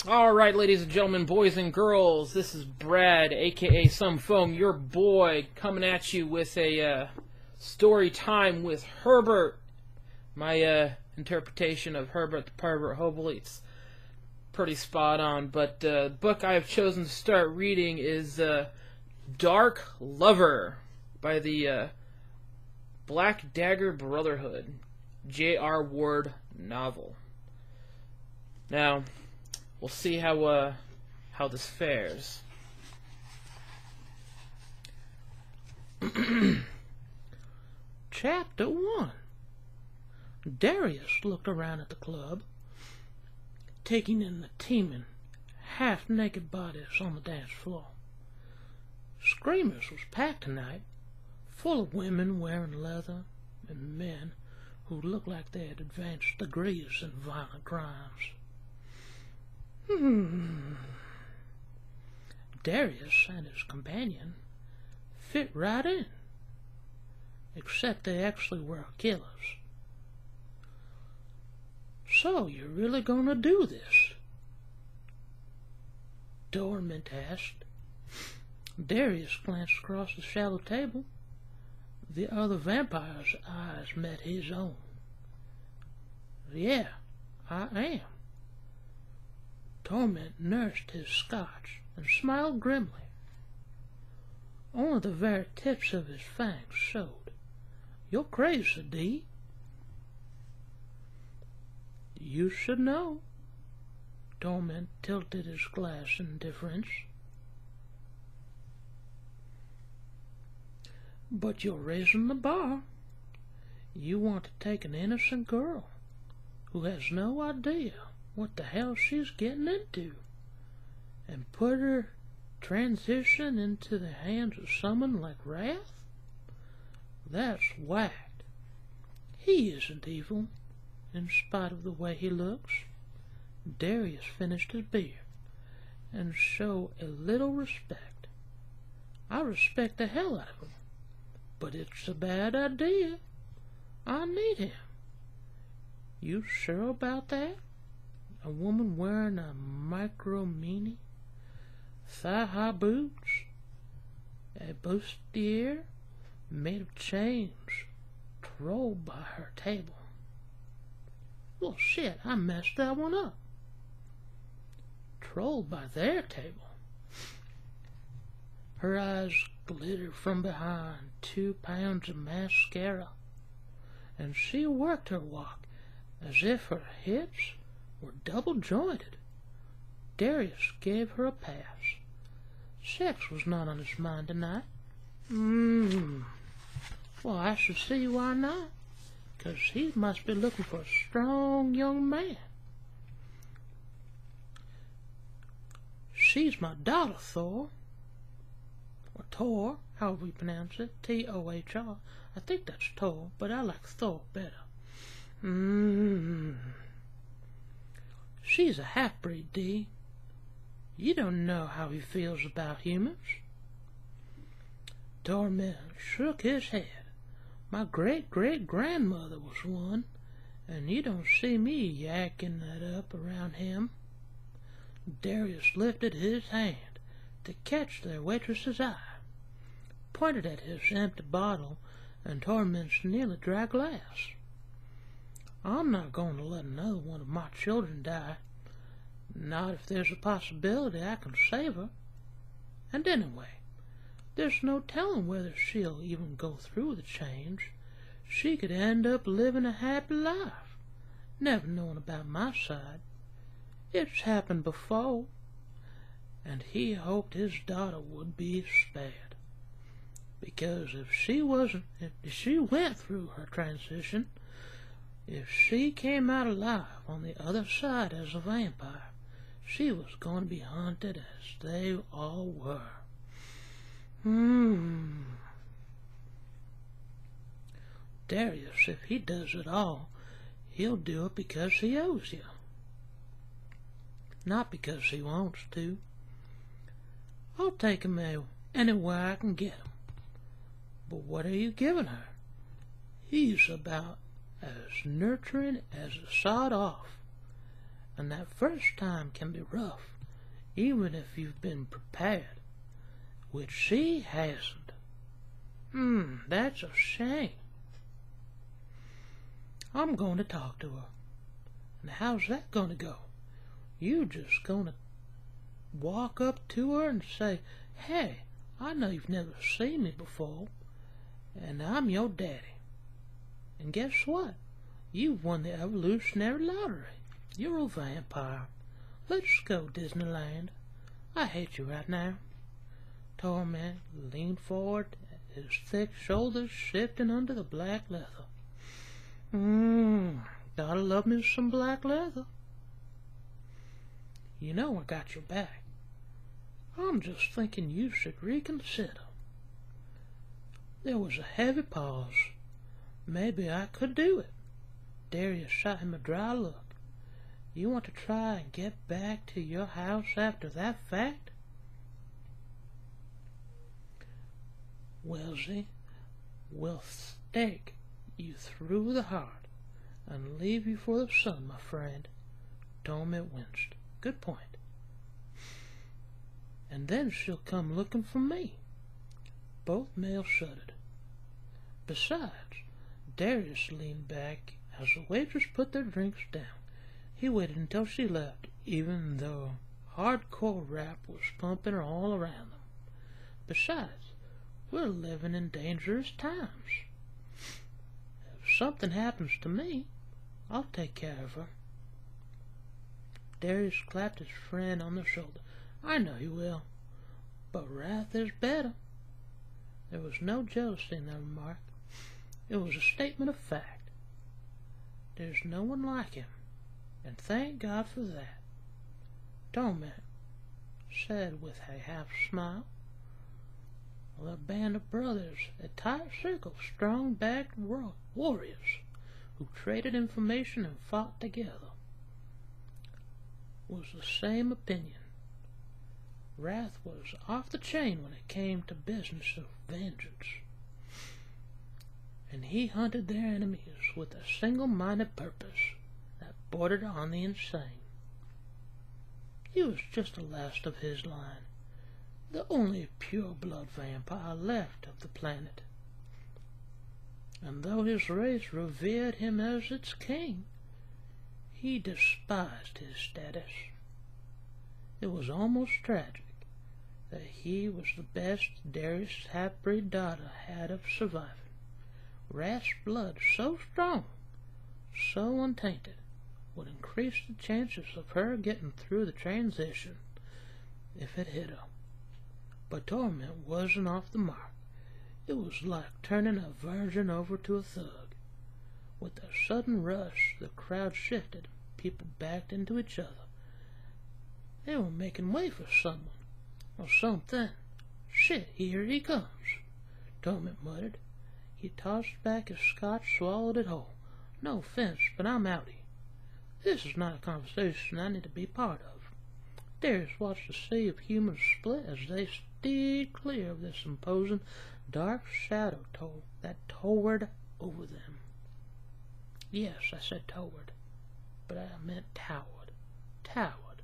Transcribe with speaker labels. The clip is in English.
Speaker 1: Alright, ladies and gentlemen, boys and girls, this is Brad, aka Some Foam, your boy, coming at you with a story time with Herbert. My interpretation of Herbert the Pervert Hobel. It's pretty spot on, but the book I have chosen to start reading is Dark Lover by the Black Dagger Brotherhood, J.R. Ward novel. Now, we'll see how this fares.
Speaker 2: Chapter 1. Darius looked around at the club, taking in the teeming, half-naked bodies on the dance floor. Screamers was packed tonight, full of women wearing leather and men who looked like they had advanced degrees in violent crimes. Darius and his companion fit right in, except they actually were killers. So you're really gonna do this? Torment asked. Darius glanced across the shallow table. The other vampire's eyes met his own. Yeah, I am. Torment nursed his scotch and smiled grimly. Only the very tips of his fangs showed. You're crazy, D. You should know. Torment tilted his glass in deference. But you're raising the bar. You want to take an innocent girl who has no idea what the hell she's getting into and put her transition into the hands of someone like Wrath? That's whacked. He isn't evil, in spite of the way he looks. Darius finished his beer and showed a little respect. I respect the hell out of him, but it's a bad idea. I need him. You sure about that? A woman wearing a micro meanie, thigh-high boots, a bustier made of chains, trolled by her table. Well, shit, I messed that one up. Trolled by their table. Her eyes glittered from behind 2 pounds of mascara, and she worked her walk as if her hips were double-jointed. Darius gave her a pass. Sex was not on his mind tonight. Well, I should see why not, 'cause he must be looking for a strong young man. She's my daughter, Thor. Or Tor, however you pronounce it. T-O-H-R. I think that's Tor, but I like Thor better. She's a half-breed, D. You don't know how he feels about humans. Torment shook his head. My great-great-grandmother was one, and you don't see me yakking that up around him. Darius lifted his hand to catch their waitress's eye, pointed at his empty bottle and Torment's nearly dry glass. I'm not going to let another one of my children die. Not if there's a possibility I can save her. And anyway, there's no telling whether she'll even go through the change. She could end up living a happy life, never knowing about my side. It's happened before, and he hoped his daughter would be spared. Because if she went through her transition, if she came out alive on the other side as a vampire, she was going to be hunted as they all were. Darius, if he does it all, he'll do it because he owes you. Not because he wants to. I'll take him anywhere I can get him. But what are you giving her? He's about as nurturing as a sod off, And that first time can be rough, even if you've been prepared, which she hasn't. That's a shame. I'm going to talk to her. And how's that going to go? You just going to walk up to her and say, "Hey, I know you've never seen me before, and I'm your daddy. And guess what? You've won the evolutionary lottery. You're a vampire. Let's go, Disneyland. I hate you right now." Torment leaned forward, his thick shoulders shifting under the black leather. Gotta love me some black leather. You know I got your back. I'm just thinking you should reconsider. There was a heavy pause. Maybe I could do it. Darius shot him a dry look. You want to try and get back to your house after that fact? Wellesley will stake you through the heart and leave you for the sun, my friend. Torment winced. Good point. And then she'll come looking for me. Both males shuddered. Besides, Darius leaned back as the waitress put their drinks down. He waited until she left, even though hardcore rap was pumping all around them. Besides, we're living in dangerous times. If something happens to me, I'll take care of her. Darius clapped his friend on the shoulder. I know you will, but wrath is better. There was no jealousy in that remark. It was a statement of fact. There's no one like him, and thank God for that. Torment said with a half smile. Well, a band of brothers, a tight circle of strong-backed warriors who traded information and fought together, was the same opinion. Wrath was off the chain when it came to business of vengeance, and he hunted their enemies with a single-minded purpose that bordered on the insane. He was just the last of his line, the only pure-blood vampire left of the planet. And though his race revered him as its king, he despised his status. It was almost tragic that he was the best Darius' half-breed daughter had of surviving. Wrath's blood so strong, so untainted, would increase the chances of her getting through the transition if it hit her. But Torment wasn't off the mark. It was like turning a virgin over to a thug. With a sudden rush, the crowd shifted. People backed into each other. They were making way for someone, or something. Shit, here he comes, Torment muttered. He tossed back his scotch, swallowed it whole. No offense, but I'm outie. This is not a conversation I need to be part of. Darius watched the sea of humans split as they steered clear of this imposing dark shadow that towered over them. Yes, I said towered, but I meant towered. Towered.